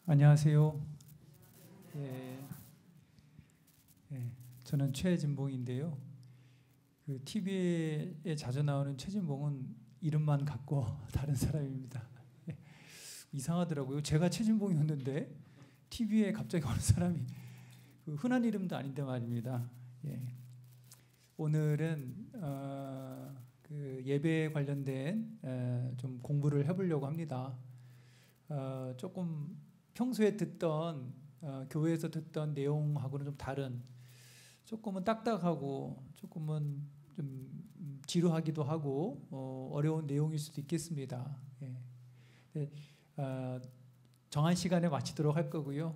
안녕하세요. 예, 저는 최진봉인데요. 그 TV에 자주 나오는 최진봉은 이름만 갖고 다른 사람입니다. 이상하더라고요. 제가 최진봉이었는데 TV에 갑자기 어느 사람이 그 흔한 이름도 아닌데 말입니다. 오늘은 그 예배에 관련된 좀 공부를 해보려고 합니다. 조금 평소에 듣던 교회에서 듣던 내용하고는 좀 다른, 조금은 딱딱하고 조금은 좀 지루하기도 하고 어려운 내용일 수도 있겠습니다. 정한 시간에 마치도록 할 거고요.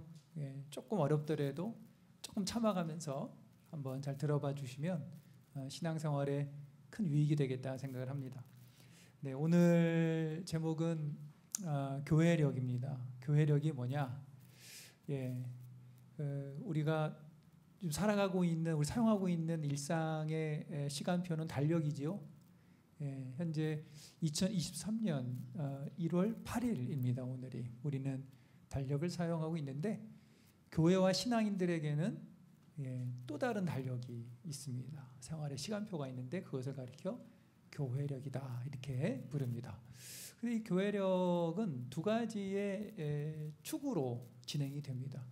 조금 어렵더라도 조금 참아가면서 한번 잘 들어봐 주시면 신앙생활에 큰 유익이 되겠다 생각을 합니다. 네, 오늘 제목은 교회력입니다. 교회력이 뭐냐? 우리가 지금 살아가고 있는, 우리 사용하고 있는 일상의 시간표는 달력이지요. 현재 2023년 1월 8일입니다. 오늘이. 우리는 달력을 사용하고 있는데 교회와 신앙인들에게는 또 다른 달력이 있습니다. 생활의 시간표가 있는데 그것을 가리켜 교회력이다 이렇게 부릅니다. 근데 이 교회력은 두 가지의 축으로 진행이 됩니다.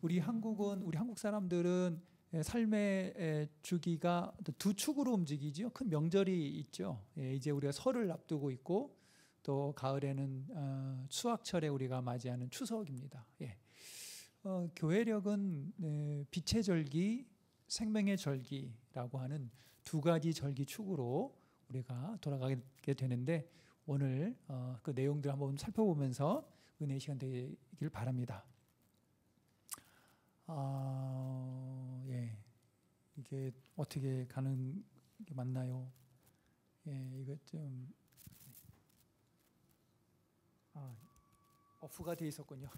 우리 한국 사람들은 삶의 주기가 두 축으로 움직이죠. 큰 명절이 있죠. 이제 우리가 설을 앞두고 있고 또 가을에는 수학철에 우리가 맞이하는 추석입니다. 교회력은 빛의 절기, 생명의 절기라고 하는 두 가지 절기 축으로 우리가 돌아가게 되는데 오늘 그 내용들 한번 살펴보면서 은혜의 시간 되길 바랍니다. 이게 어떻게 가는 게 맞나요? 이거 좀 오프가 돼 있었군요.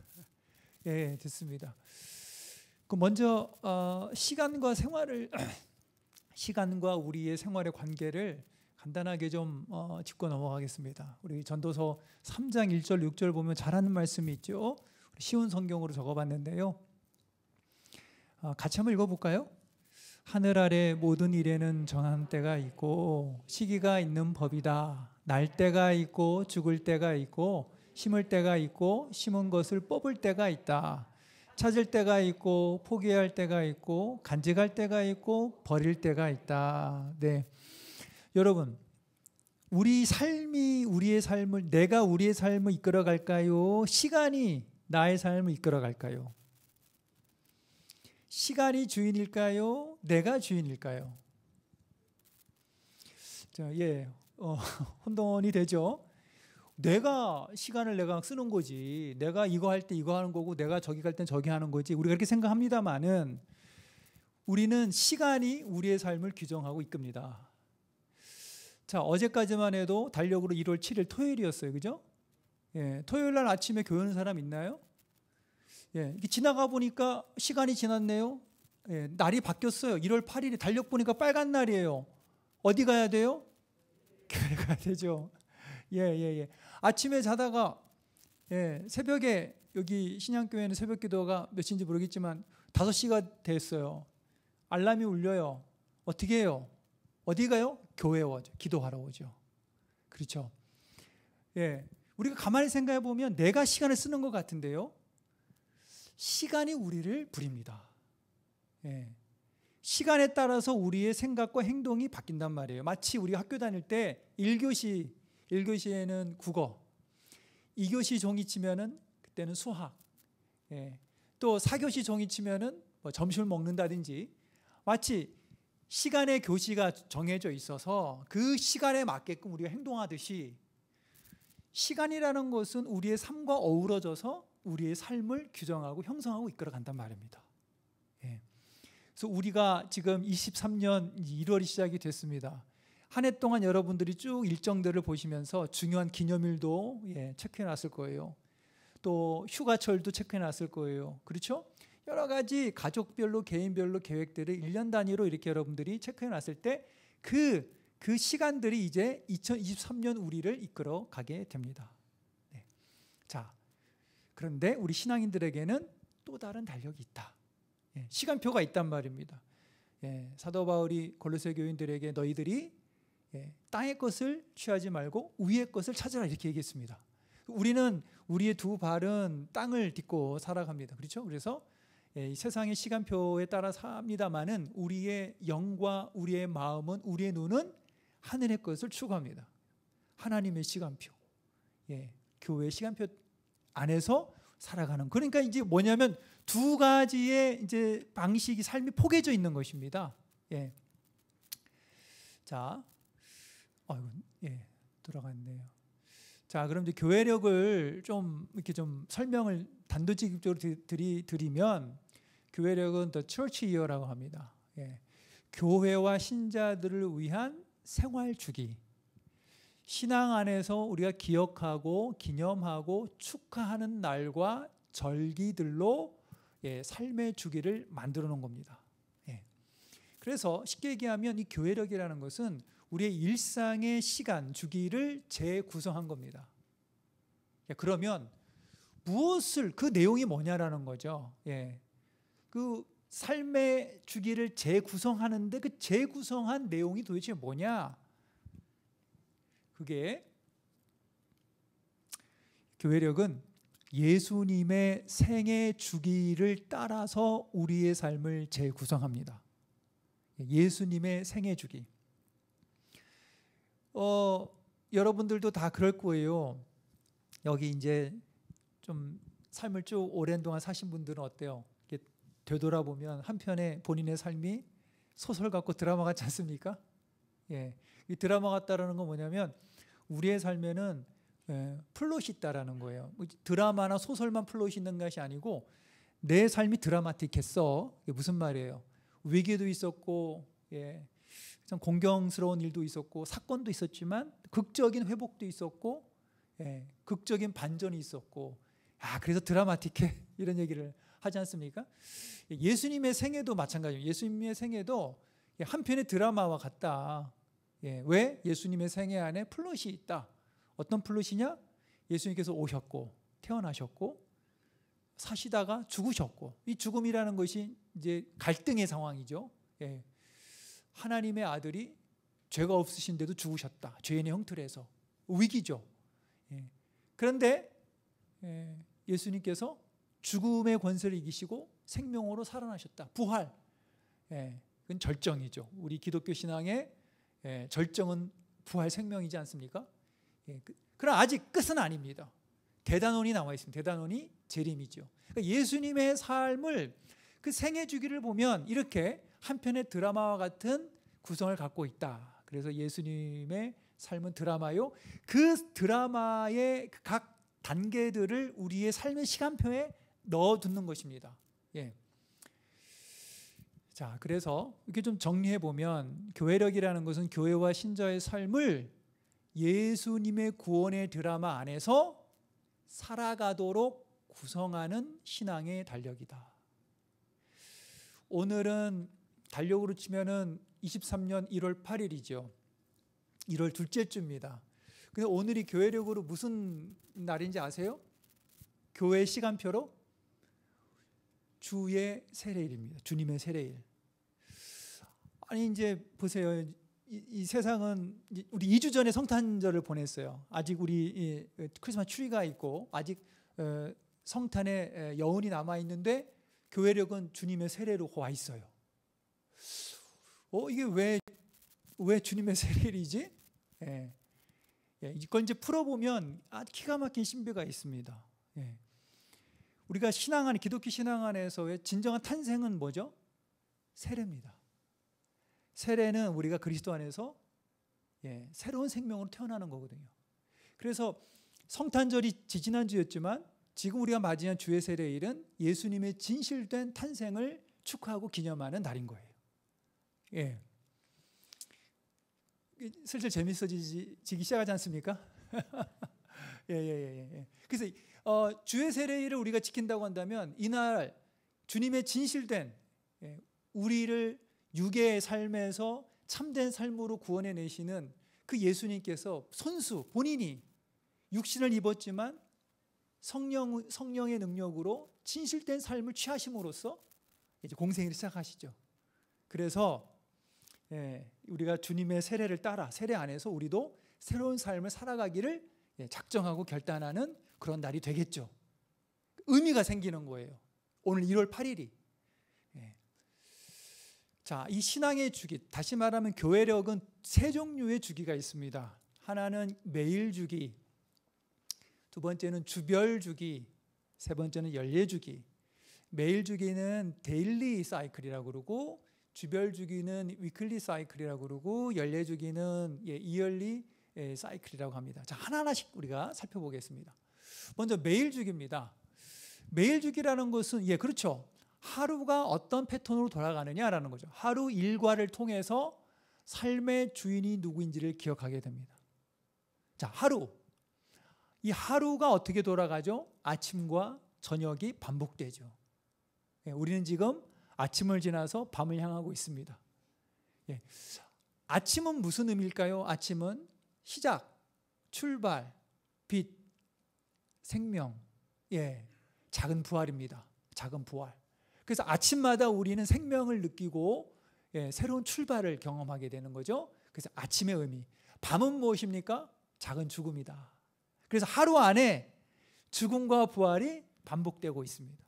됐습니다. 그 먼저 시간과 시간과 우리의 생활의 관계를 간단하게 좀 짚고 넘어가겠습니다. 우리 전도서 3장 1절 6절 보면 잘하는 말씀이 있죠. 쉬운 성경으로 적어봤는데요. 같이 한번 읽어볼까요? 하늘 아래 모든 일에는 정한 때가 있고 시기가 있는 법이다. 날 때가 있고 죽을 때가 있고 심을 때가 있고 심은 것을 뽑을 때가 있다. 찾을 때가 있고 포기할 때가 있고 간직할 때가 있고 버릴 때가 있다. 네, 여러분, 내가 우리의 삶을 이끌어갈까요? 시간이 나의 삶을 이끌어갈까요? 시간이 주인일까요? 내가 주인일까요? 혼돈이 되죠. 시간을 내가 쓰는 거지. 내가 이거 할 때 이거 하는 거고 내가 저기 갈 땐 저기 하는 거지. 우리가 그렇게 생각합니다만은 우리는 시간이 우리의 삶을 규정하고 이끕니다. 자, 어제까지만 해도 달력으로 1월 7일 토요일이었어요. 그죠? 토요일 날 아침에 교회 오는 사람 있나요? 이게 지나가 보니까 시간이 지났네요. 날이 바뀌었어요. 1월 8일이 달력 보니까 빨간 날이에요. 어디 가야 돼요? 교회 가야 되죠. 아침에 자다가 새벽에 여기 신양교회는 새벽 기도가 몇인지 모르겠지만 5시가 됐어요. 알람이 울려요. 어떻게 해요? 어디 가요? 교회 오죠. 기도하러 오죠. 그렇죠. 우리가 가만히 생각해 보면 내가 시간을 쓰는 것 같은데요. 시간이 우리를 부립니다. 시간에 따라서 우리의 생각과 행동이 바뀐단 말이에요. 마치 우리가 학교 다닐 때 1교시에는 국어, 2교시 종이 치면은 그때는 수학, 또 4교시 종이 치면은 뭐 점심을 먹는다든지 마치 시간의 교시가 정해져 있어서 그 시간에 맞게끔 우리가 행동하듯이 시간이라는 것은 우리의 삶과 어우러져서 우리의 삶을 규정하고 형성하고 이끌어 간단 말입니다. 그래서 우리가 지금 23년 1월이 시작이 됐습니다. 한 해 동안 여러분들이 쭉 일정들을 보시면서 중요한 기념일도 체크해 놨을 거예요. 또 휴가철도 체크해 놨을 거예요. 그렇죠? 여러 가지 가족별로 개인별로 계획들을 1년 단위로 이렇게 여러분들이 체크해 놨을 때 그 시간들이 이제 2023년 우리를 이끌어 가게 됩니다. 자, 그런데 우리 신앙인들에게는 또 다른 달력이 있다. 시간표가 있단 말입니다. 사도 바울이 골로새 교인들에게 너희들이 땅의 것을 취하지 말고 위의 것을 찾으라 이렇게 얘기했습니다. 우리는 우리의 두 발은 땅을 딛고 살아갑니다. 그렇죠? 그래서 이 세상의 시간표에 따라 삽니다마는 우리의 영과 우리의 마음은, 우리의 눈은 하늘의 것을 추구합니다. 하나님의 시간표, 교회의 시간표 안에서 살아가는. 그러니까 이제 뭐냐면 두 가지의 이제 방식이, 삶이 포개져 있는 것입니다. 자, 돌아갔네요. 자, 그럼 이제 교회력을 좀 이렇게 좀 설명을 단도직입적으로 드리면, 교회력은 The Church Year라고 합니다. 교회와 신자들을 위한 생활 주기. 신앙 안에서 우리가 기억하고 기념하고 축하하는 날과 절기들로 삶의 주기를 만들어 놓은 겁니다. 그래서 쉽게 얘기하면 이 교회력이라는 것은 우리의 일상의 시간 주기를 재구성한 겁니다. 그러면 무엇을, 그 내용이 뭐냐라는 거죠. 그 삶의 주기를 재구성하는데 그 재구성한 내용이 도대체 뭐냐? 그게 교회력은 예수님의 생애 주기를 따라서 우리의 삶을 재구성합니다. 예수님의 생애 주기. 여러분들도 다 그럴 거예요. 여기 이제 좀 삶을 쭉 오랜 동안 사신 분들은 어때요? 이렇게 되돌아보면 한편의 본인의 삶이 소설 같고 드라마 같지 않습니까? 이 드라마 같다라는 건 뭐냐면 우리의 삶에는 플롯이 있다라는 거예요. 드라마나 소설만 플롯이 있는 것이 아니고 내 삶이 드라마틱했어. 이게 무슨 말이에요? 위기도 있었고, 좀 공경스러운 일도 있었고, 사건도 있었지만 극적인 회복도 있었고, 극적인 반전이 있었고, 그래서 드라마틱해 이런 얘기를 하지 않습니까? 예수님의 생애도 마찬가지예요. 예수님의 생애도 한편의 드라마와 같다. 왜? 예수님의 생애 안에 플롯이 있다. 어떤 플롯이냐? 예수님께서 오셨고 태어나셨고 사시다가 죽으셨고, 이 죽음이라는 것이 이제 갈등의 상황이죠. 하나님의 아들이 죄가 없으신데도 죽으셨다. 죄인의 형틀에서 위기죠. 그런데 예수님께서 죽음의 권세를 이기시고 생명으로 살아나셨다. 부활. 그건 절정이죠. 우리 기독교 신앙의 절정은 부활 생명이지 않습니까? 그러나 아직 끝은 아닙니다. 대단원이 나와 있습니다. 대단원이 재림이죠. 그러니까 예수님의 삶을, 그 생애 주기를 보면 이렇게 한편의 드라마와 같은 구성을 갖고 있다. 그래서 예수님의 삶은 드라마요. 그 드라마의 각 단계들을 우리의 삶의 시간표에 넣어두는 것입니다. 자, 그래서 이렇게 좀 정리해 보면 교회력이라는 것은 교회와 신자의 삶을 예수님의 구원의 드라마 안에서 살아가도록 구성하는 신앙의 달력이다. 오늘은 달력으로 치면은 23년 1월 8일이죠. 1월 둘째 주입니다. 근데 오늘이 교회력으로 무슨 날인지 아세요? 교회 시간표로 주의 세례일입니다. 주님의 세례일. 아니 이제 보세요. 이 세상은 우리 2주 전에 성탄절을 보냈어요. 아직 우리 크리스마스 트리가 있고 아직 성탄의 여운이 남아 있는데 교회력은 주님의 세례로 와 있어요. 이게 왜 주님의 세례일이지? 이걸 이제 풀어보면 기가 막힌 신비가 있습니다. 우리가 신앙 안에, 기독교 신앙 안에서의 진정한 탄생은 뭐죠? 세례입니다. 세례는 우리가 그리스도 안에서 새로운 생명으로 태어나는 거거든요. 그래서 성탄절이 지지난주였지만 지금 우리가 맞이한 주의 세례일은 예수님의 진실된 탄생을 축하하고 기념하는 날인 거예요. 슬슬 재밌어지기 시작하지 않습니까? 그래서 주의 세례일을 우리가 지킨다고 한다면 이날 주님의 진실된 우리를 육의 삶에서 참된 삶으로 구원해 내시는 그 예수님께서 본인이 육신을 입었지만 성령의 능력으로 진실된 삶을 취하심으로써 이제 공생애를 시작하시죠. 그래서 우리가 주님의 세례를 따라 세례 안에서 우리도 새로운 삶을 살아가기를 작정하고 결단하는 그런 날이 되겠죠. 의미가 생기는 거예요. 오늘 1월 8일이. 자, 이 신앙의 주기, 다시 말하면 교회력은 세 종류의 주기가 있습니다. 하나는 매일 주기, 두 번째는 주별 주기, 세 번째는 연례 주기. 매일 주기는 데일리 사이클이라고 그러고, 주별 주기는 위클리 사이클이라고 그러고, 연례 주기는 이얼리 사이클이라고 합니다. 자, 하나하나씩 우리가 살펴보겠습니다. 먼저 매일 주기입니다. 매일 주기라는 것은 그렇죠. 하루가 어떤 패턴으로 돌아가느냐라는 거죠. 하루 일과를 통해서 삶의 주인이 누구인지를 기억하게 됩니다. 자, 하루. 이 하루가 어떻게 돌아가죠? 아침과 저녁이 반복되죠. 우리는 지금 아침을 지나서 밤을 향하고 있습니다. 아침은 무슨 의미일까요? 아침은 시작, 출발, 빛, 생명, 작은 부활입니다. 작은 부활. 그래서 아침마다 우리는 생명을 느끼고 새로운 출발을 경험하게 되는 거죠. 그래서 아침의 의미. 밤은 무엇입니까? 작은 죽음이다. 그래서 하루 안에 죽음과 부활이 반복되고 있습니다.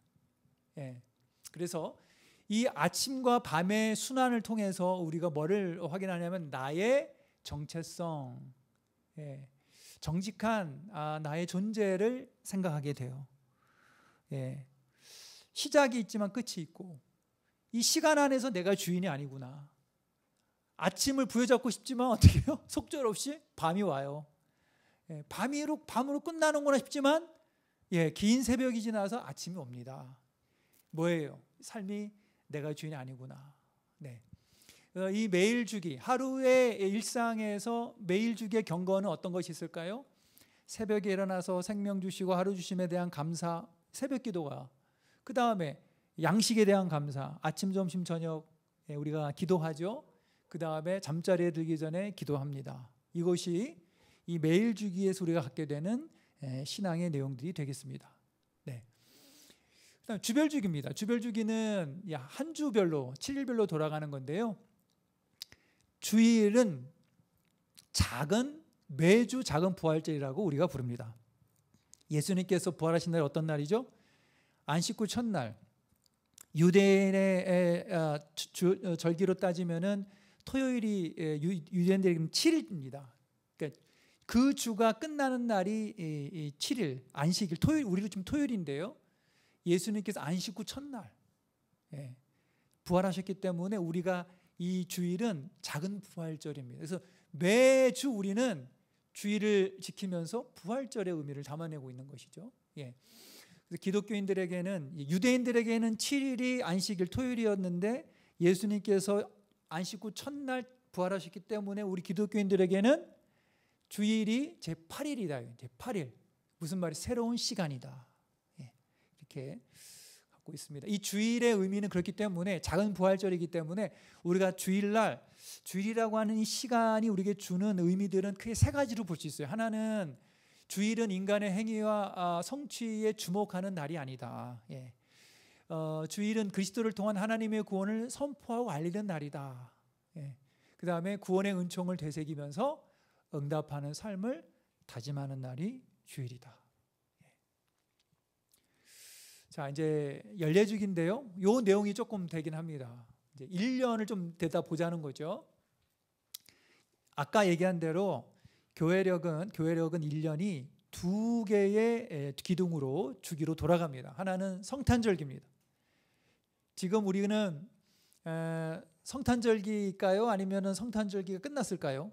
그래서 이 아침과 밤의 순환을 통해서 우리가 뭐를 확인하냐면 나의 정체성, 정직한 나의 존재를 생각하게 돼요. 시작이 있지만 끝이 있고, 이 시간 안에서 내가 주인이 아니구나. 아침을 부여잡고 싶지만 어떻게 해요? 속절없이 밤이 와요. 밤으로 끝나는구나 싶지만 긴 새벽이 지나서 아침이 옵니다. 뭐예요? 삶이 내가 주인이 아니구나. 이 매일 주기, 하루의 일상에서 매일 주기의 경건은 어떤 것이 있을까요? 새벽에 일어나서 생명 주시고 하루 주심에 대한 감사, 새벽 기도가, 그 다음에 양식에 대한 감사, 아침, 점심, 저녁 우리가 기도하죠. 그 다음에 잠자리에 들기 전에 기도합니다. 이것이 이 매일 주기에서 우리가 갖게 되는 신앙의 내용들이 되겠습니다. 그다음 주별 주기입니다. 주별 주기는 한 주별로 7일별로 돌아가는 건데요. 주일은 매주 작은 부활절이라고 우리가 부릅니다. 예수님께서 부활하신 날이 어떤 날이죠? 안식 후 첫날. 유대인의 절기로 따지면은 토요일이 유대인들에게는 7일입니다. 그러니까 그 주가 끝나는 날이 7일, 안식일, 토요일, 우리로 지금 토요일인데요. 예수님께서 안식 후 첫날 부활하셨기 때문에 우리가 이 주일은 작은 부활절입니다. 그래서 매주 우리는 주일을 지키면서 부활절의 의미를 담아내고 있는 것이죠. 그래서 기독교인들에게는, 유대인들에게는 7일이 안식일 토요일이었는데 예수님께서 안식 후 첫날 부활하셨기 때문에 우리 기독교인들에게는 주일이 제8일이다. 제8일. 무슨 말이? 새로운 시간이다. 이렇게 갖고 있습니다. 이 주일의 의미는 그렇기 때문에, 작은 부활절이기 때문에 우리가 주일날, 주일이라고 하는 이 시간이 우리에게 주는 의미들은 크게 세 가지로 볼 수 있어요. 하나는 주일은 인간의 행위와 성취에 주목하는 날이 아니다. 주일은 그리스도를 통한 하나님의 구원을 선포하고 알리는 날이다. 그 다음에 구원의 은총을 되새기면서 응답하는 삶을 다짐하는 날이 주일이다. 자, 이제 연례주기인데요. 요 내용이 조금 되긴 합니다. 이제 1년을 좀 되다 보자는 거죠. 아까 얘기한 대로 교회력은 1년이 두 개의 기둥으로 주기로 돌아갑니다. 하나는 성탄절기입니다. 지금 우리는 성탄절기일까요? 아니면 성탄절기가 끝났을까요?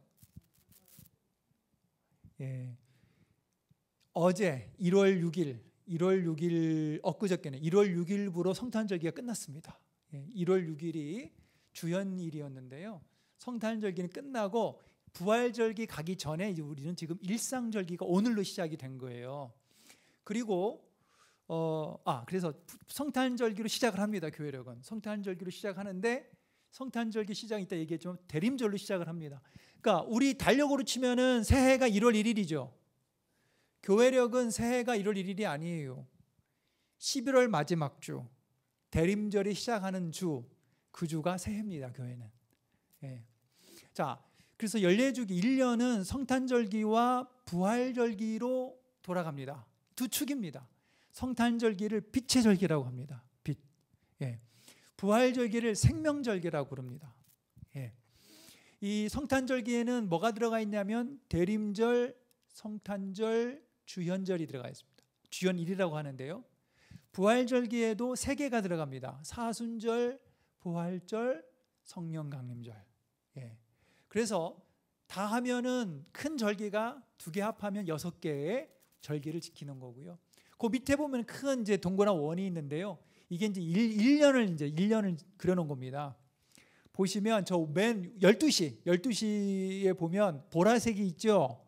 어제 1월 6일 엊그저께는 1월 6일부로 성탄절기가 끝났습니다. 1월 6일이 주연일이었는데요. 성탄절기는 끝나고 부활절기 가기 전에 이제 우리는 지금 일상절기가 오늘로 시작이 된 거예요. 그리고 그래서 성탄절기로 시작을 합니다. 교회력은 성탄절기로 시작하는데, 성탄절기 시작 이따 얘기했지만 대림절로 시작을 합니다. 그러니까 우리 달력으로 치면은 새해가 1월 1일이죠. 교회력은 새해가 1월 1일이 아니에요. 11월 마지막 주, 대림절이 시작하는 주, 그 주가 새해입니다. 교회는. 예. 자, 그래서 연례주기 1년은 성탄절기와 부활절기로 돌아갑니다. 두 축입니다. 성탄절기를 빛의 절기라고 합니다. 빛. 예. 부활절기를 생명절기라고 부릅니다. 예. 이 성탄절기에는 뭐가 들어가 있냐면 대림절, 성탄절, 주현절이 들어가 있습니다. 주현일이라고 하는데요. 부활절기에도 세 개가 들어갑니다. 사순절, 부활절, 성령강림절. 예. 그래서 다 하면은 큰 절기가 두 개 합하면 6개의 절기를 지키는 거고요. 그 밑에 보면 큰 이제 동그란 원이 있는데요. 이게 이제 1년을 그려놓은 겁니다. 보시면 저 맨 12시에 보면 보라색이 있죠.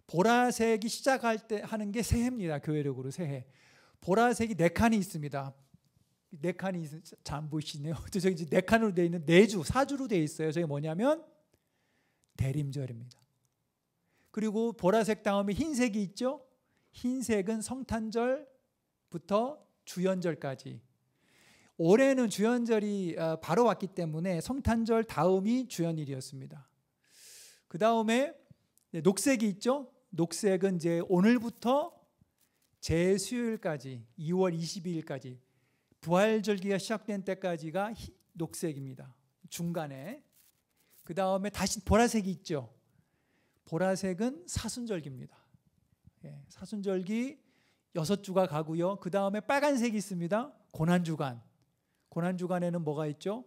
보라색이 시작할 때 하는 게 새해입니다. 교회력으로 새해. 보라색이 4칸이 있습니다. 4칸이 잘 안 보이시네요. 저기 이제 4칸으로 되어 있는 4주, 4주로 되어 있어요. 저게 뭐냐면 대림절입니다. 그리고 보라색 다음에 흰색이 있죠. 흰색은 성탄절부터 주연절까지. 올해는 주연절이 바로 왔기 때문에 성탄절 다음이 주연일이었습니다. 그 다음에 녹색이 있죠. 녹색은 이제 오늘부터 제수요일까지 2월 22일까지 부활절기가 시작된 때까지가 녹색입니다. 중간에. 그 다음에 다시 보라색이 있죠. 보라색은 사순절기입니다. 예, 사순절기 6주가 가고요. 그 다음에 빨간색이 있습니다. 고난주간. 고난주간에는 뭐가 있죠?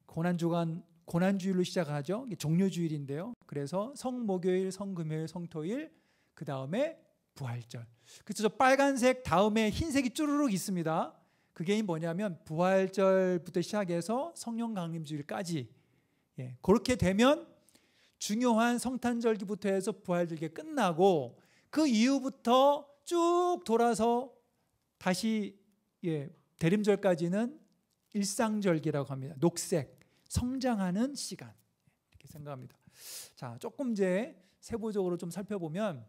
고난주일로 시작하죠. 종료주일인데요. 그래서 성목요일, 성금요일, 성토일, 그 다음에 부활절. 그래서 저 빨간색 다음에 흰색이 쭈루룩 있습니다. 그게 뭐냐면 부활절부터 시작해서 성령 강림주일까지. 예, 그렇게 되면 중요한 성탄절기부터 해서 부활절기가 끝나고 그 이후부터 쭉 돌아서 다시 대림절까지는 일상절기라고 합니다. 녹색, 성장하는 시간 이렇게 생각합니다. 자, 조금 이제 세부적으로 좀 살펴보면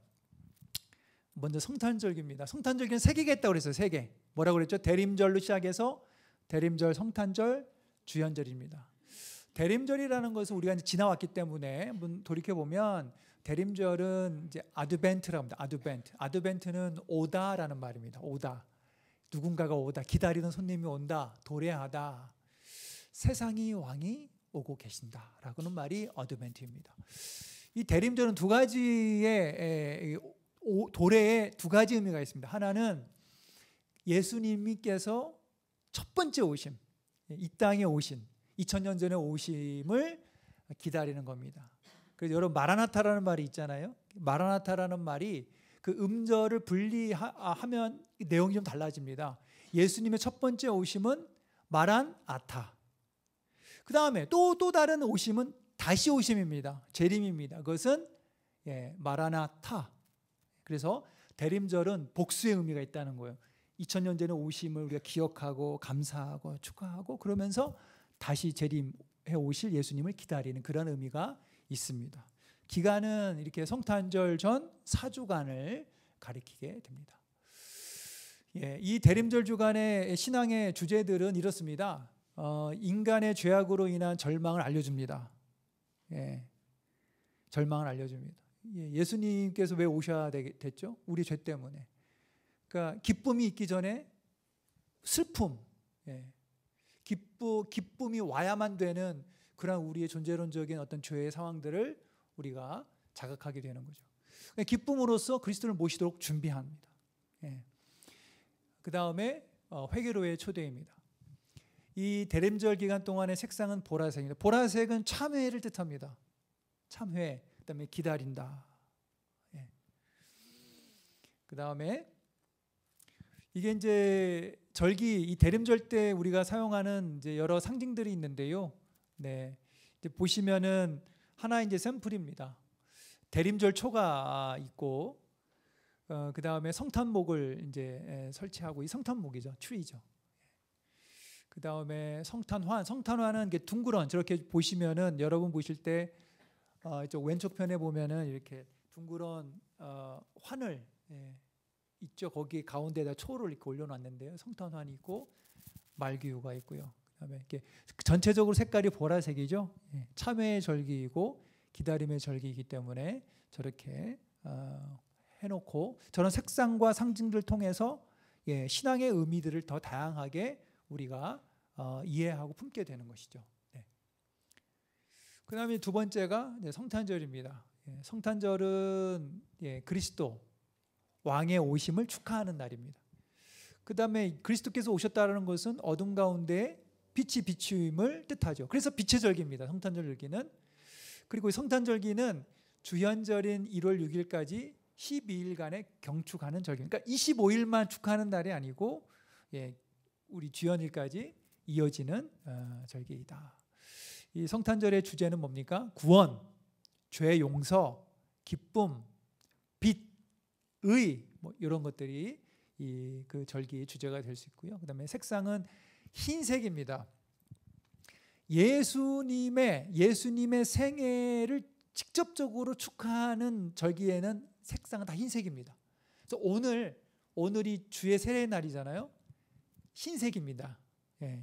먼저 성탄절기입니다. 성탄절기는 3개가 있다고 그랬어요. 3개. 뭐라고 그랬죠? 대림절로 시작해서 대림절, 성탄절, 주현절입니다. 대림절이라는 것은 우리가 이제 지나왔기 때문에 한번 돌이켜 보면 대림절은 이제 아드벤트라고 합니다. 아드벤트. 아드벤트는 오다라는 말입니다. 오다. 누군가가 오다. 기다리는 손님이 온다. 도래하다. 세상이 왕이 오고 계신다라고는 말이 아드벤트입니다. 이 대림절은 두 가지의 도래에 두 가지 의미가 있습니다. 하나는 예수님께서 첫 번째 오심, 이 땅에 오신 2000년 전에 오심을 기다리는 겁니다. 그래서 여러분 마라나타라는 말이 있잖아요. 마라나타라는 말이 그 음절을 분리하면 내용이 좀 달라집니다. 예수님의 첫 번째 오심은 마란아타. 그 다음에 또 다른 오심은 다시 오심입니다. 재림입니다. 그것은 마라나타. 그래서 대림절은 복수의 의미가 있다는 거예요. 2000년 전에 오심을 우리가 기억하고 감사하고 축하하고 그러면서 다시 재림해 오실 예수님을 기다리는 그런 의미가 있습니다. 기간은 이렇게 성탄절 전 4주간을 가리키게 됩니다. 이 대림절 주간의 신앙의 주제들은 이렇습니다. 인간의 죄악으로 인한 절망을 알려줍니다. 절망을 알려줍니다. 예수님께서 왜 오셔야 됐죠? 우리 죄 때문에. 그러니까 기쁨이 있기 전에 슬픔, 기쁨이 와야만 되는 그런 우리의 존재론적인 어떤 죄의 상황들을 우리가 자각하게 되는 거죠. 기쁨으로써 그리스도를 모시도록 준비합니다. 그 다음에 회개로의 초대입니다. 이 대림절 기간 동안의 색상은 보라색입니다. 보라색은 참회를 뜻합니다. 참회, 그다음에 기다린다. 그 다음에 이게 이제 절기 이 대림절 때 우리가 사용하는 이제 여러 상징들이 있는데요. 이제 보시면은 하나 이제 샘플입니다. 대림절 초가 있고, 그 다음에 성탄목을 이제 설치하고 이 성탄목이죠, 트리죠. 그 다음에 성탄화는 이게 둥그런 저렇게 보시면은 여러분 보실 때 이쪽 왼쪽 편에 보면은 이렇게 둥그런 환을 있죠. 거기 가운데다 초를 이렇게 올려놨는데요. 성탄환이 있고 말기유가 있고요. 그다음에 이렇게 전체적으로 색깔이 보라색이죠. 참회의 절기이고 기다림의 절기이기 때문에 저렇게 해놓고 저런 색상과 상징들을 통해서 신앙의 의미들을 더 다양하게 우리가 이해하고 품게 되는 것이죠. 그 다음에 두 번째가 성탄절입니다. 성탄절은 그리스도 왕의 오심을 축하하는 날입니다. 그 다음에 그리스도께서 오셨다는 것은 어둠 가운데 빛이 비추임을 뜻하죠. 그래서 빛의 절기입니다. 성탄절 절기는. 그리고 성탄절기는 주현절인 1월 6일까지 12일간의 경축하는 절기입니다. 그러니까 25일만 축하하는 날이 아니고 우리 주현일까지 이어지는 절기이다. 이 성탄절의 주제는 뭡니까? 구원, 죄 용서, 기쁨, 빛, 의, 뭐 이런 것들이 그 절기의 주제가 될 수 있고요. 그다음에 색상은 흰색입니다. 예수님의 생애를 직접적으로 축하하는 절기에는 색상은 다 흰색입니다. 그래서 오늘이 주의 세례 날이잖아요. 흰색입니다.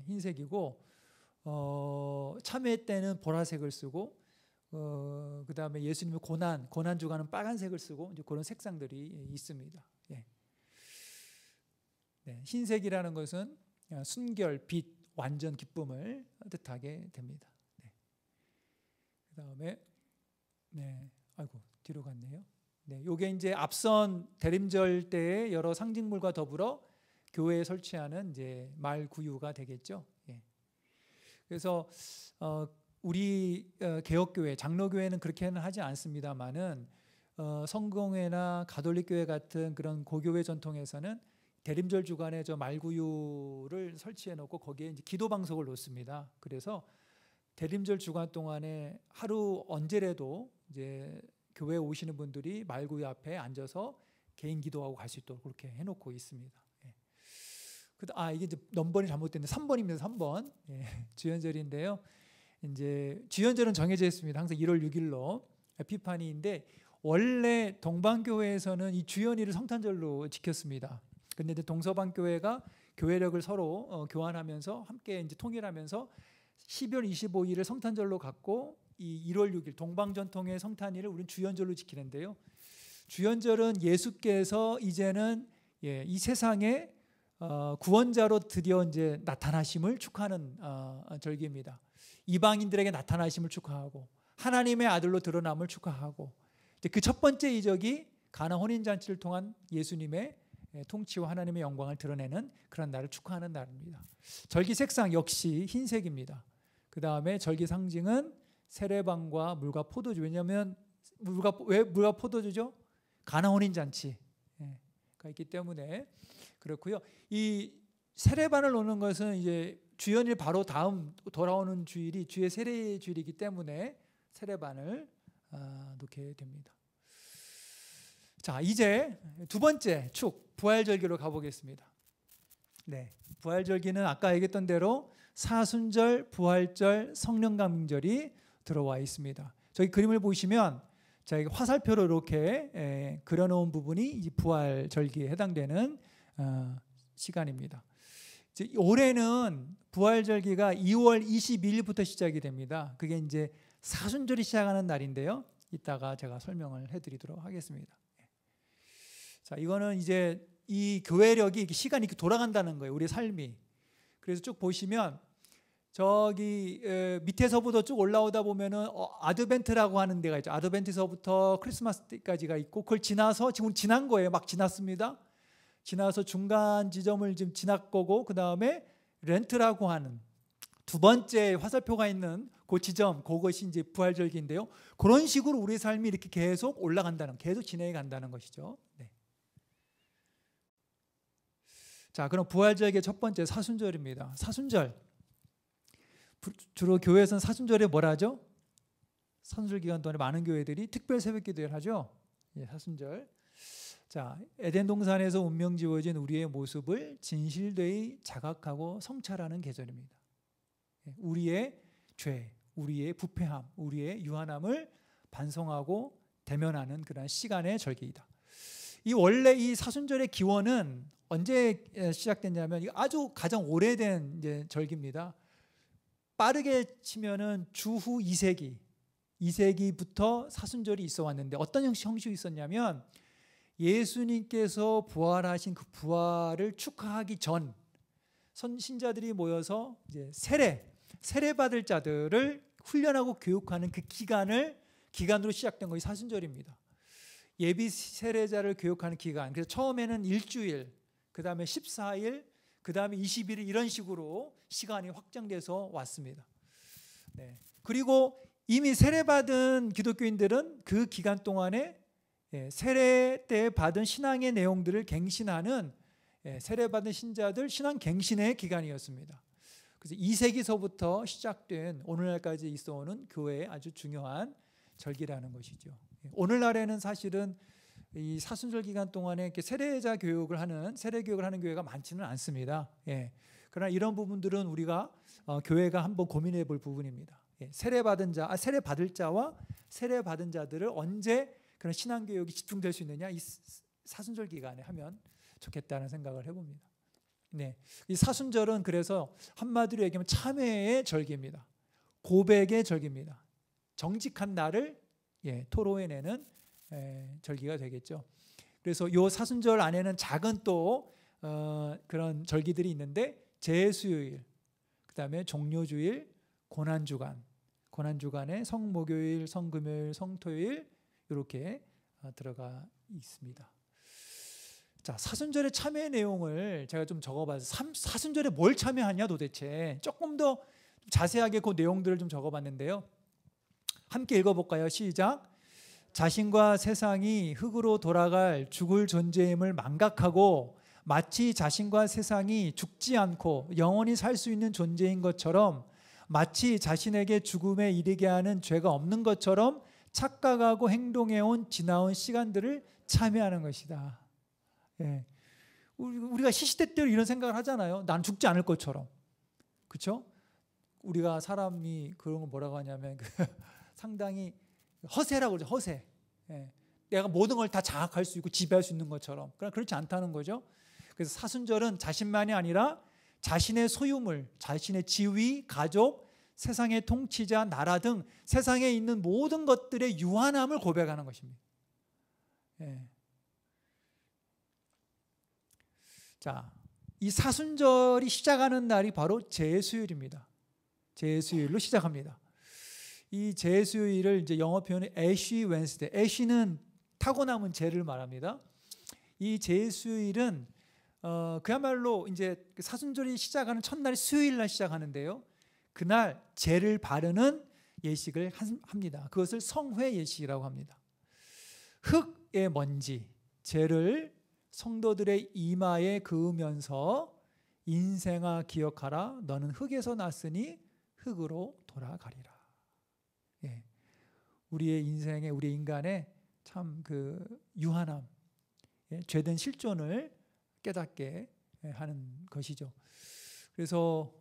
흰색이고 참회 때는 보라색을 쓰고 그 다음에 예수님의 고난 주간은 빨간색을 쓰고 이제 그런 색상들이 있습니다. 흰색이라는 것은 순결, 빛, 완전 기쁨을 뜻하게 됩니다. 그 다음에 뒤로 갔네요. 요게 이제 앞선 대림절 때의 여러 상징물과 더불어 교회에 설치하는 이제 말구유가 되겠죠. 그래서 우리 개혁교회, 장로교회는 그렇게는 하지 않습니다만은 성공회나 가톨릭교회 같은 그런 고교회 전통에서는 대림절 주간에 저 말구유를 설치해 놓고 거기에 이제 기도 방석을 놓습니다. 그래서 대림절 주간 동안에 하루 언제라도 이제 교회에 오시는 분들이 말구유 앞에 앉아서 개인 기도하고 갈 수 있도록 그렇게 해놓고 있습니다. 이게 이제 넘버링이 잘못됐는데 3번입니다. 3번. 주연절인데요. 이제 주연절은 정해져 있습니다. 항상 1월 6일로 에피파니인데 원래 동방교회에서는 이 주연일을 성탄절로 지켰습니다. 근데 이제 동서방교회가 교회력을 서로 교환하면서 함께 이제 통일하면서 12월 25일을 성탄절로 갖고 이 1월 6일 동방전통의 성탄일을 우리는 주연절로 지키는데요. 주연절은 예수께서 이제는 이 세상에 구원자로 드디어 이제 나타나심을 축하하는 절기입니다. 이방인들에게 나타나심을 축하하고 하나님의 아들로 드러남을 축하하고 그 첫 번째 이적이 가나 혼인잔치를 통한 예수님의 통치와 하나님의 영광을 드러내는 그런 날을 축하하는 날입니다. 절기 색상 역시 흰색입니다. 그 다음에 절기 상징은 세례반과 물과 포도주. 왜냐하면 왜 물과 포도주죠? 가나 혼인잔치가 있기 때문에 그렇고요. 이 세례반을 놓는 것은 이제 주연일 바로 다음 돌아오는 주일이 주의 세례 주일이기 때문에 세례반을 놓게 됩니다. 자, 이제 두 번째 축 부활절기로 가보겠습니다. 부활절기는 아까 얘기했던 대로 사순절, 부활절, 성령감명절이 들어와 있습니다. 저기 그림을 보시면 자, 화살표로 이렇게 그려놓은 부분이 이제 부활절기에 해당되는 시간입니다. 이제 올해는 부활절기가 2월 22일부터 시작이 됩니다. 그게 이제 사순절이 시작하는 날인데요. 이따가 제가 설명을 해드리도록 하겠습니다. 자, 이거는 이제 이 교회력이 시간이 이렇게 돌아간다는 거예요. 우리 삶이. 그래서 쭉 보시면 저기 밑에서부터 쭉 올라오다 보면은 아드벤트라고 하는 데가 있죠. 아드벤트서부터 크리스마스 때까지가 있고 그걸 지나서 지금 지난 거예요. 막 지났습니다. 지나서 중간 지점을 지금 지날 거고 그 다음에 렌트라고 하는 두 번째 화살표가 있는 그 지점, 그것이 이제 부활절기인데요. 그런 식으로 우리 삶이 이렇게 계속 올라간다는, 계속 진행해 간다는 것이죠. 자, 그럼 부활절기의 첫 번째 사순절입니다. 사순절. 주로 교회에서는 사순절에 뭘 하죠? 사순절 기간 동안에 많은 교회들이 특별 새벽 기도를 하죠. 사순절. 자, 에덴 동산에서 운명 지어진 우리의 모습을 진실되이 자각하고 성찰하는 계절입니다. 우리의 죄, 우리의 부패함, 우리의 유한함을 반성하고 대면하는 그런 시간의 절기이다. 이 원래 이 사순절의 기원은 언제 시작됐냐면 아주 가장 오래된 이제 절기입니다. 빠르게 치면은 주후 2세기부터 사순절이 있어 왔는데 어떤 형식이 있었냐면 예수님께서 부활하신 그 부활을 축하하기 전 신자들이 모여서 이제 세례 받을 자들을 훈련하고 교육하는 그 기간으로 시작된 것이 사순절입니다. 예비 세례자를 교육하는 기간. 그래서 처음에는 일주일, 그 다음에 14일, 그 다음에 21일 이런 식으로 시간이 확장돼서 왔습니다. 네. 그리고 이미 세례받은 기독교인들은 그 기간 동안에 세례 때 받은 신앙의 내용들을 갱신하는 세례받은 신자들 신앙 갱신의 기간이었습니다. 그래서 2세기서부터 시작된 오늘날까지 있어오는 교회의 아주 중요한 절기라는 것이죠. 오늘날에는 사실은 이 사순절 기간 동안에 세례 교육을 하는 교회가 많지는 않습니다. 그러나 이런 부분들은 우리가 교회가 한번 고민해 볼 부분입니다. 세례 받을 자와 세례 받은 자들을 언제 그런 신앙 교육이 집중될 수 있느냐, 이 사순절 기간에 하면 좋겠다는 생각을 해봅니다. 네, 이 사순절은 그래서 한마디로 얘기하면 참회의 절기입니다. 고백의 절기입니다. 정직한 나를 토로해내는 절기가 되겠죠. 그래서 이 사순절 안에는 작은 또 그런 절기들이 있는데 제수요일, 그 다음에 종료주일, 고난주간에 성목요일, 성금요일, 성토요일 이렇게 들어가 있습니다. 자, 사순절의 참회 내용을 제가 좀 적어봐서 사순절에 뭘 참회하냐 도대체 조금 더 자세하게 그 내용들을 좀 적어봤는데요. 함께 읽어볼까요? 시작. 자신과 세상이 흙으로 돌아갈 죽을 존재임을 망각하고 마치 자신과 세상이 죽지 않고 영원히 살 수 있는 존재인 것처럼 마치 자신에게 죽음에 이르게 하는 죄가 없는 것처럼 착각하고 행동해온 지나온 시간들을 참회하는 것이다. 우리가 시시때때로 이런 생각을 하잖아요. 난 죽지 않을 것처럼. 그렇죠? 우리가 사람이 그런 거 뭐라고 하냐면 상당히 허세라고 그러죠. 허세. 내가 모든 걸 다 장악할 수 있고 지배할 수 있는 것처럼. 그러나 그렇지 않다는 거죠. 그래서 사순절은 자신만이 아니라 자신의 소유물, 자신의 지위, 가족, 세상의 통치자, 나라 등 세상에 있는 모든 것들의 유한함을 고백하는 것입니다. 자, 이 사순절이 시작하는 날이 바로 제수요일입니다. 제수요일로 시작합니다. 이 제수요일을 이제 영어 표현은 애쉬 웬스데이. 애쉬는 타고 남은 죄를 말합니다. 이 제수요일은 그야말로 이제 사순절이 시작하는 첫날 수요일 날 시작하는데요. 그날 죄를 바르는 예식을 합니다. 그것을 성회 예식이라고 합니다. 흙의 먼지, 죄를 성도들의 이마에 그으면서 인생아 기억하라. 너는 흙에서 났으니 흙으로 돌아가리라. 우리의 인생에, 우리 인간의 참 그 유한함, 죄된 실존을 깨닫게 하는 것이죠. 그래서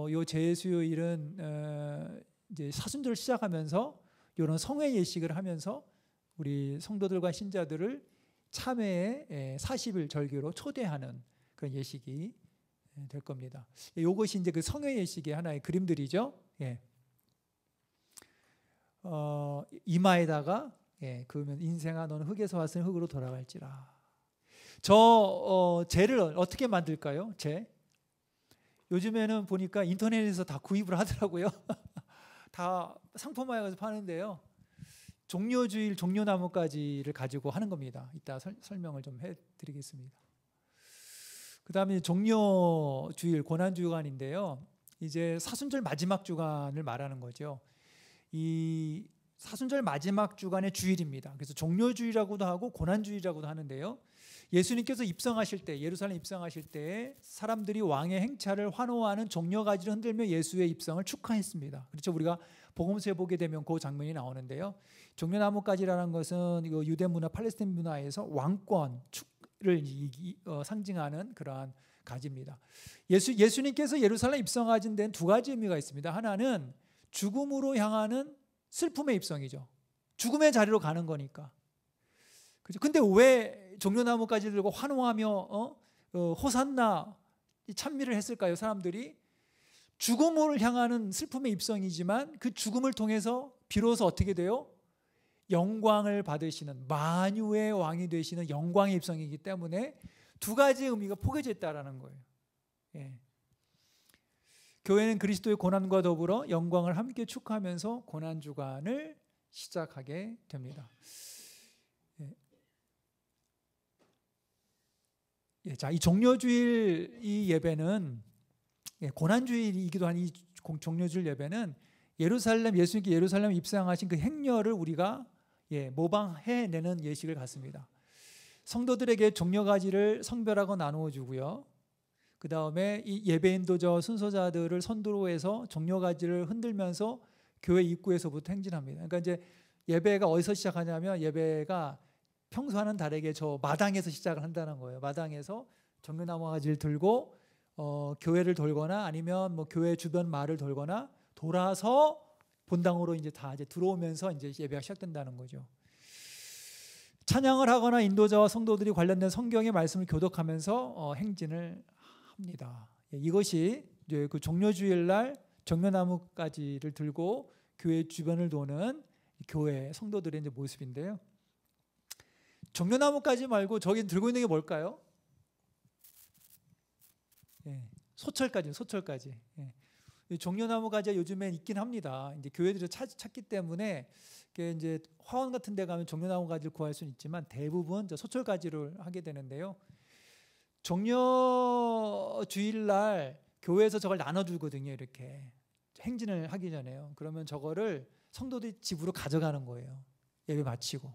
요 제수요일은 이제 사순절을 시작하면서 이런 성회 예식을 하면서 우리 성도들과 신자들을 참회의 40일 절기로 초대하는 그런 예식이 될 겁니다. 이것이 이제 그 성회 예식의 하나의 그림들이죠. 이마에다가 그러면 인생아 너는 흙에서 왔으니 흙으로 돌아갈지라. 죄를 어떻게 만들까요? 죄? 요즘에는 보니까 인터넷에서 다 구입을 하더라고요. 다 상품화해 가지고 파는데요. 종려주일, 종려나무까지를 가지고 하는 겁니다. 이따 설명을 좀 해드리겠습니다. 그 다음에 종려주일, 고난주간인데요. 이제 사순절 마지막 주간을 말하는 거죠. 이 사순절 마지막 주간의 주일입니다. 그래서 종려주일이라고도 하고 고난주일이라고도 하는데요. 예수님께서 입성하실 때, 예루살렘 입성하실 때 사람들이 왕의 행차를 환호하는 종려가지를 흔들며 예수의 입성을 축하했습니다. 그렇죠? 우리가 복음서에 보게 되면 그 장면이 나오는데요. 종려나무가지라는 것은 이거 유대 문화, 팔레스타인 문화에서 왕권을 상징하는 그러한 가지입니다. 예수님께서 예루살렘 입성하신 데는 두 가지 의미가 있습니다. 하나는 죽음으로 향하는 슬픔의 입성이죠. 죽음의 자리로 가는 거니까. 그렇죠? 근데 왜 종려나무까지 들고 환호하며 호산나 찬미를 했을까요? 사람들이 죽음을 향하는 슬픔의 입성이지만 그 죽음을 통해서 비로소 어떻게 돼요? 영광을 받으시는 만유의 왕이 되시는 영광의 입성이기 때문에 두 가지 의미가 포개져 있다라는 거예요. 예. 교회는 그리스도의 고난과 더불어 영광을 함께 축하하면서 고난 주간을 시작하게 됩니다. 예. 자, 이 종려주일 이 예배는 고난주일이기도 한 이 종려주일 예배는 예수님께 예루살렘 입성하신 그 행렬을 우리가 모방해내는 예식을 갖습니다. 성도들에게 종려가지를 성별하고 나누어 주고요. 그 다음에 이 예배인도저 순서자들을 선두로 해서 종려가지를 흔들면서 교회 입구에서부터 행진합니다. 그러니까 이제 예배가 어디서 시작하냐면 예배가 평소와는 다르게 저 마당에서 시작을 한다는 거예요. 마당에서 종려나무 가지를 들고 교회를 돌거나 아니면 뭐 교회 주변 마을을 돌거나 돌아서 본당으로 이제 다 이제 들어오면서 이제 예배가 시작된다는 거죠. 찬양을 하거나 인도자와 성도들이 관련된 성경의 말씀을 교독하면서 행진을 합니다. 이것이 이제 그 종려주일 날 종려나무가지를 들고 교회 주변을 도는 교회 성도들의 이제 모습인데요. 종려나무가지 말고 저기 들고 있는 게 뭘까요? 소철가지, 소철가지. 종려나무 가지가 요즘엔 있긴 합니다. 이제 교회들이 찾기 때문에 이제 화원 같은 데 가면 종려나무 가지를 구할 수는 있지만 대부분 소철가지를 하게 되는데요. 종려 주일날 교회에서 저걸 나눠주거든요. 이렇게 행진을 하기 전에요. 그러면 저거를 성도들이 집으로 가져가는 거예요. 예배 마치고.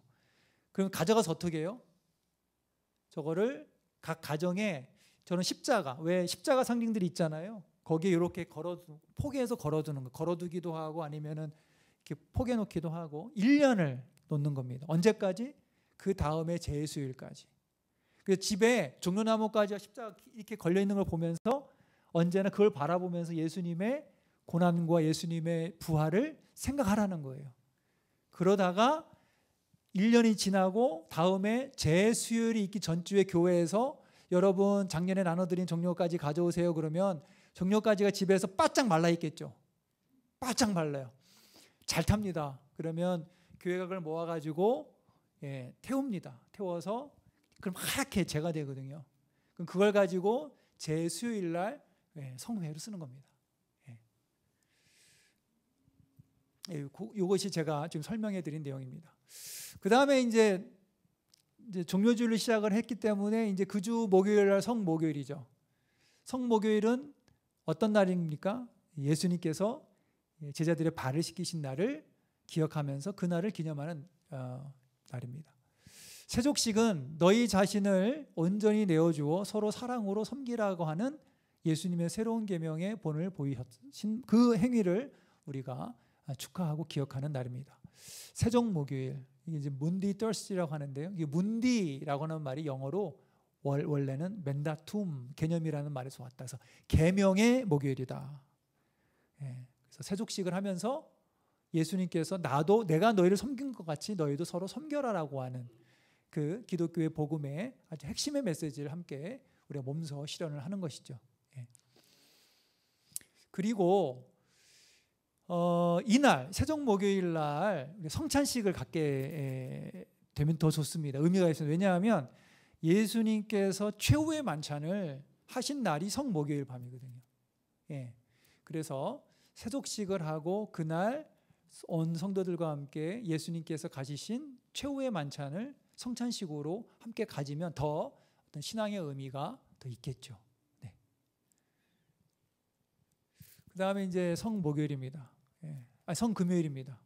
그럼 가져가서 어떻게 해요? 저거를 각 가정에 저는 십자가, 왜 십자가 상징들이 있잖아요. 거기에 이렇게 포개해서 걸어두는 거, 걸어두기도 하고 아니면은 이렇게 포개 놓기도 하고 1년을 놓는 겁니다. 언제까지? 그 다음에 제수일까지. 그래서 집에 종려나무까지 십자가 이렇게 걸려 있는 걸 보면서 언제나 그걸 바라보면서 예수님의 고난과 예수님의 부활을 생각하라는 거예요. 그러다가 1년이 지나고 다음에 제수일이 있기 전주에 교회에서 여러분 작년에 나눠드린 종려가지 가져오세요. 그러면 종려가지가 집에서 바짝 말라 있겠죠. 바짝 말라요. 잘 탑니다. 그러면 교회가 그걸 모아가지고 태웁니다. 태워서 그럼 하얗게 재가 되거든요. 그럼 그걸 가지고 제수요일 날 성회로 쓰는 겁니다. 이것이 제가 지금 설명해드린 내용입니다. 그 다음에 이제 종려주일로 시작을 했기 때문에 이제 그 주 목요일 날 성목요일이죠. 성목요일은 어떤 날입니까? 예수님께서 제자들의 발을 씻기신 날을 기억하면서 그 날을 기념하는 날입니다. 세족식은 너희 자신을 온전히 내어주어 서로 사랑으로 섬기라고 하는 예수님의 새로운 계명의 본을 보이신 그 행위를 우리가 축하하고 기억하는 날입니다. 세종목요일, 이게 이제 문디 더스티라고 하는데요. 이게 문디라고 하는 말이 영어로 원래는 맨다툼 개념이라는 말에서 왔다. 그래서 계명의 목요일이다. 그래서 세족식을 하면서 예수님께서 나도 내가 너희를 섬긴 것 같이 너희도 서로 섬겨라라고 하는 그 기독교의 복음의 아주 핵심의 메시지를 함께 우리가 몸소 실현을 하는 것이죠. 그리고 이날 세종목요일 날 성찬식을 갖게 되면 더 좋습니다. 의미가 있습니다. 왜냐하면 예수님께서 최후의 만찬을 하신 날이 성목요일 밤이거든요. 그래서 세족식을 하고 그날 온 성도들과 함께 예수님께서 가지신 최후의 만찬을 성찬식으로 함께 가지면 더 어떤 신앙의 의미가 더 있겠죠. 그 다음에 이제 성목요일입니다. 성금요일입니다.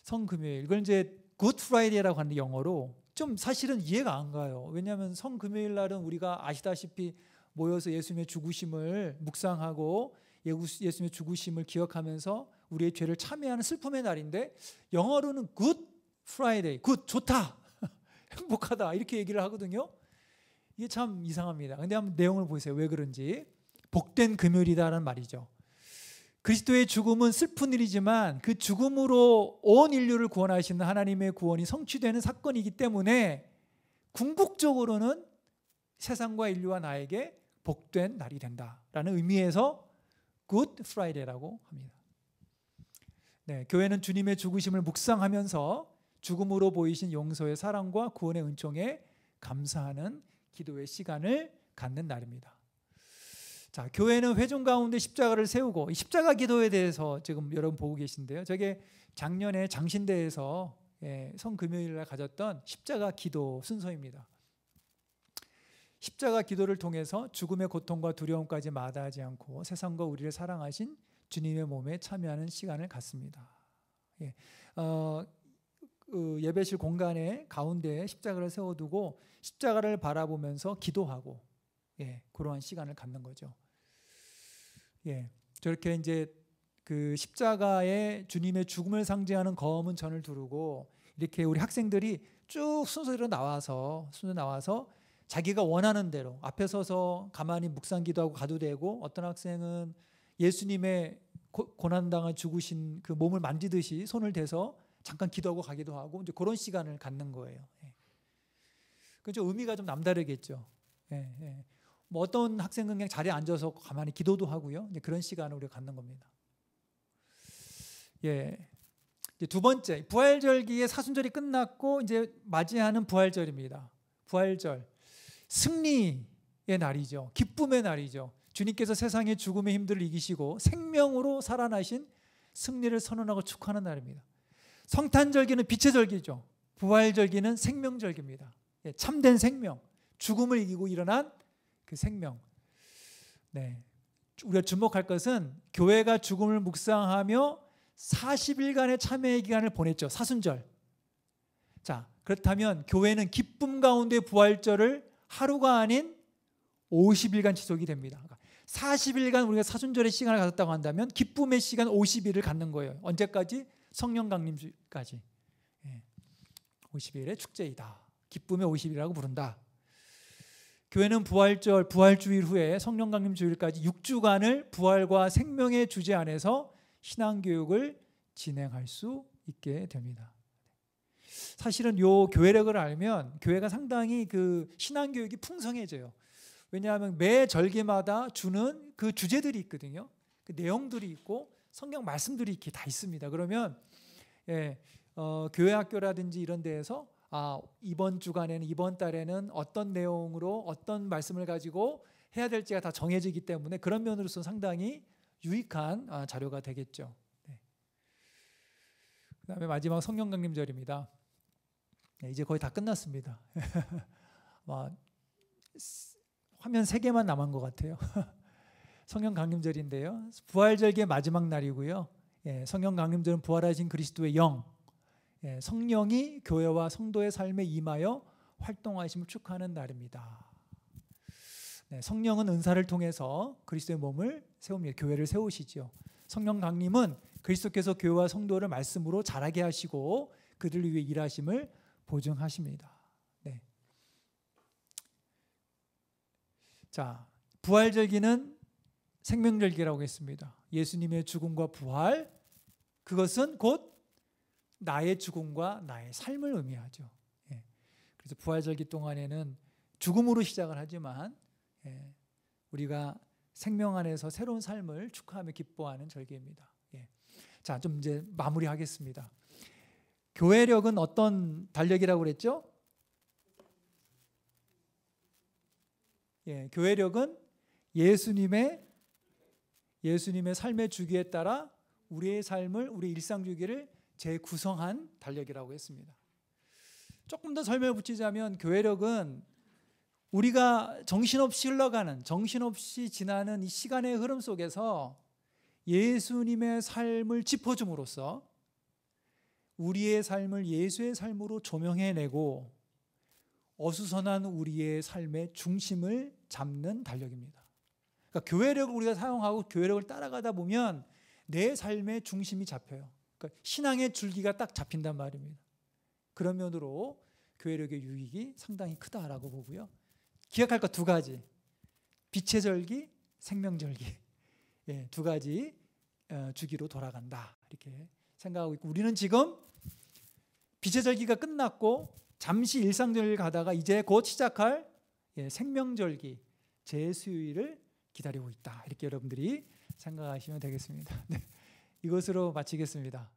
성금요일. 이걸 이제 굿 프라이데이라고 하는데 영어로 좀 사실은 이해가 안 가요. 왜냐하면 성금요일 날은 우리가 아시다시피 모여서 예수님의 죽으심을 묵상하고 예수님의 죽으심을 기억하면서 우리의 죄를 참회하는 슬픔의 날인데 영어로는 굿 프라이데이, 굿 좋다, 행복하다 이렇게 얘기를 하거든요. 이게 참 이상합니다. 근데 한번 내용을 보세요. 왜 그런지. 복된 금요일이다라는 말이죠. 그리스도의 죽음은 슬픈 일이지만 그 죽음으로 온 인류를 구원하시는 하나님의 구원이 성취되는 사건이기 때문에 궁극적으로는 세상과 인류와 나에게 복된 날이 된다라는 의미에서 굿 프라이데이라고 합니다. 네, 교회는 주님의 죽으심을 묵상하면서 죽음으로 보이신 용서의 사랑과 구원의 은총에 감사하는 기도의 시간을 갖는 날입니다. 자, 교회는 회중 가운데 십자가를 세우고, 이 십자가 기도에 대해서 지금 여러분 보고 계신데요. 저게 작년에 장신대에서 성금요일날 가졌던 십자가 기도 순서입니다. 십자가 기도를 통해서 죽음의 고통과 두려움까지 마다하지 않고 세상과 우리를 사랑하신 주님의 몸에 참여하는 시간을 갖습니다. 예배실 공간의 가운데에 십자가를 세워두고 십자가를 바라보면서 기도하고, 그러한 시간을 갖는 거죠. 저렇게 이제 그 십자가에 주님의 죽음을 상징하는 검은 전을 두르고 이렇게 우리 학생들이 쭉 순서대로 나와서 자기가 원하는 대로 앞에 서서 가만히 묵상 기도하고 가도 되고, 어떤 학생은 예수님의 고난당한 죽으신 그 몸을 만지듯이 손을 대서 잠깐 기도하고 가기도 하고, 이제 그런 시간을 갖는 거예요. 그 좀 의미가 좀 남다르겠죠. 뭐 어떤 학생은 그냥 자리에 앉아서 가만히 기도도 하고요. 이제 그런 시간을 우리가 갖는 겁니다. 이제 두 번째, 부활절기의 사순절이 끝났고 이제 맞이하는 부활절입니다. 부활절, 승리의 날이죠. 기쁨의 날이죠. 주님께서 세상의 죽음의 힘들을 이기시고 생명으로 살아나신 승리를 선언하고 축하하는 날입니다. 성탄절기는 빛의 절기죠. 부활절기는 생명절기입니다. 참된 생명, 죽음을 이기고 일어난 그 생명. 우리가 주목할 것은 교회가 죽음을 묵상하며 40일간의 참회의 기간을 보냈죠. 사순절. 자, 그렇다면 교회는 기쁨 가운데 부활절을 하루가 아닌 50일간 지속이 됩니다. 40일간 우리가 사순절의 시간을 가졌다고 한다면 기쁨의 시간 50일을 갖는 거예요. 언제까지? 성령 강림주까지. 50일의 축제이다. 기쁨의 50일이라고 부른다. 교회는 부활절, 부활주일 후에 성령 강림 주일까지 6주간을 부활과 생명의 주제 안에서 신앙교육을 진행할 수 있게 됩니다. 사실은 요 교회력을 알면 교회가 상당히 그 신앙교육이 풍성해져요. 왜냐하면 매 절기마다 주는 그 주제들이 있거든요. 그 내용들이 있고 성경 말씀들이 이렇게 다 있습니다. 그러면 교회 학교라든지 이런 데에서 이번 주간에는, 이번 달에는 어떤 내용으로 어떤 말씀을 가지고 해야 될지가 다 정해지기 때문에 그런 면으로서 상당히 유익한 자료가 되겠죠. 그 다음에 마지막 성령 강림절입니다. 이제 거의 다 끝났습니다. 화면 3개만 남은 것 같아요. 성령 강림절인데요. 부활절기의 마지막 날이고요. 성령 강림절은 부활하신 그리스도의 영, 성령이 교회와 성도의 삶에 임하여 활동하심을 축하하는 날입니다. 성령은 은사를 통해서 그리스도의 몸을 세웁니다. 교회를 세우시죠. 성령 강림은 그리스도께서 교회와 성도를 말씀으로 자라게 하시고 그들을 위해 일하심을 보증하십니다. 자, 부활절기는 생명절기라고 했습니다. 예수님의 죽음과 부활, 그것은 곧 나의 죽음과 나의 삶을 의미하죠. 그래서 부활절기 동안에는 죽음으로 시작을 하지만 우리가 생명 안에서 새로운 삶을 축하하며 기뻐하는 절기입니다. 자, 좀 이제 마무리하겠습니다. 교회력은 어떤 달력이라고 그랬죠? 교회력은 예수님의 삶의 주기에 따라 우리의 삶을, 우리 일상 주기를 재구성한 달력이라고 했습니다. 조금 더 설명을 붙이자면 교회력은 우리가 정신없이 흘러가는, 정신없이 지나는 이 시간의 흐름 속에서 예수님의 삶을 짚어줌으로써 우리의 삶을 예수의 삶으로 조명해내고 어수선한 우리의 삶의 중심을 잡는 달력입니다. 그러니까 교회력을 우리가 사용하고 교회력을 따라가다 보면 내 삶의 중심이 잡혀요. 그러니까 신앙의 줄기가 딱 잡힌단 말입니다. 그런 면으로 교회력의 유익이 상당히 크다라고 보고요. 기억할 것 2가지. 빛의 절기, 생명절기. 두 가지 주기로 돌아간다. 이렇게 생각하고 있고, 우리는 지금 빛의 절기가 끝났고 잠시 일상절기를 가다가 이제 곧 시작할 생명절기 제수일을 기다리고 있다. 이렇게 여러분들이 생각하시면 되겠습니다. 네, 이것으로 마치겠습니다.